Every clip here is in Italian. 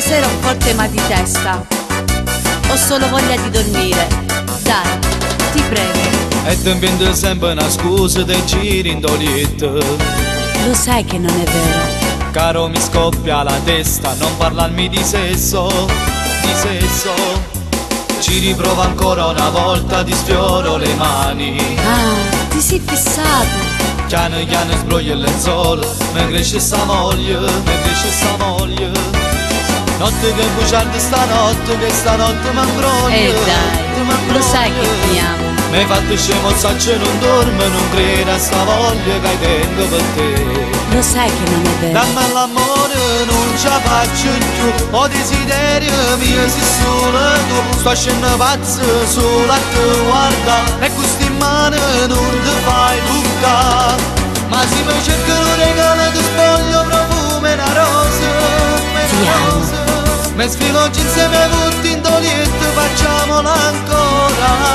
stasera ho un forte mal di testa. Ho solo voglia di dormire. Dai, ti prego. E ti invento sempre una scusa dei giri in dolietto. Lo sai che non è vero. Caro, mi scoppia la testa, non parlarmi di sesso, di sesso. Ci riprovo ancora una volta, ti sfioro le mani. Ah, ti sei fissato. Chiano chiano sbroglio il lenzuolo, mi cresce sta moglie, mi cresce sta moglie. Notte che bugiarda stanotte, che stanotte mi imbroglio. Dai, lo sai che ti amo. Mi hai fatto scemo, saccio non dormo, non credo a sta voglia che hai tengo per te. Lo sai che non è vero. Dammi l'amore, non ce la faccio più. Ho desiderio mio, sei solo tu. Sto scendendo pazzo solo a te guarda. E questi in mano non ti fai bucca. Ma se mi cercano regalo ti spoglio profumo e una rosa. Ti amo. Mi sfilo oggi insieme tutti in dolietto, facciamola ancora.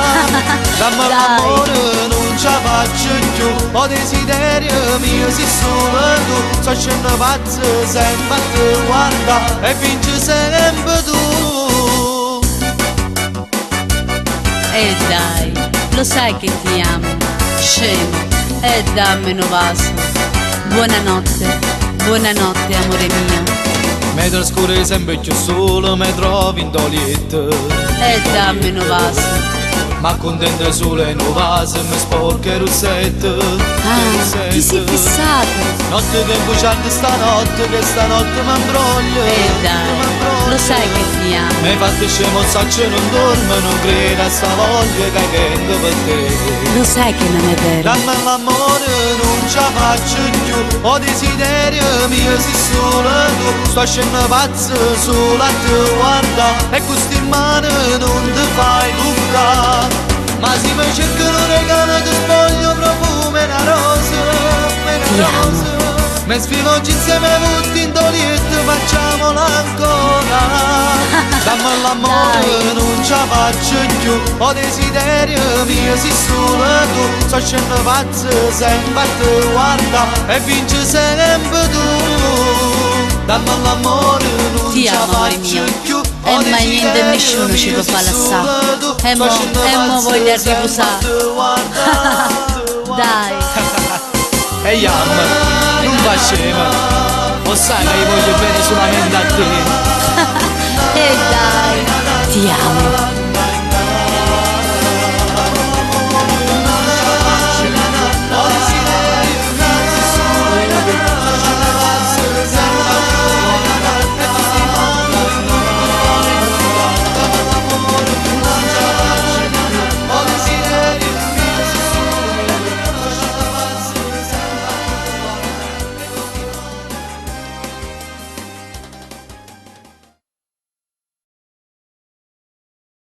Dammi l'amore, non ce la faccio più. Ho desiderio mio, sei solo tu. Sto scendendo pazzo sempre a te guarda. E vinci sempre tu. E dai, lo sai che ti amo. Scemo. E dammi un vaso. Buonanotte amore mio. Mi trascorre sempre più solo, mi trovi in dolietto. E dammi un vaso. Ma contento solo in un vaso, mi sporca il rossetto. Ah, ti sei fissato. Notte che bugiarda stanotte, che stanotte mi imbroglio. E dai, lo sai che ti amo. Mi hai fatto scemo, saccio non dormo, non credo a sta voglia che hai tengo per te. Lo sai che non è vero. Dammi l'amore, non ce la faccio più. Ho desiderio mio, sei solo tu. Sto scendendo pazzo solo a te guarda. E questo in mano non ti fai bucca. Ma se mi cercano regalo ti spoglio profumo e una rosa. Ti amo. Mi sfilo oggi insieme tutti in dolietto, facciamola ancora. Dammi l'amore, non ce la faccio più. Ho desiderio mio, sei solo tu. Sto scendendo pazzo sempre a te guarda. E vinci sempre tu. Dammi l'amore, non Ti ce la amo, amore faccio mio. più. E mai niente e nessuno ci può fare lassare. E mo voglio riposare. Dai. Ehi Yam, non faceva. Lo sai che io voglio bene solamente a te. E dai. Ti amo.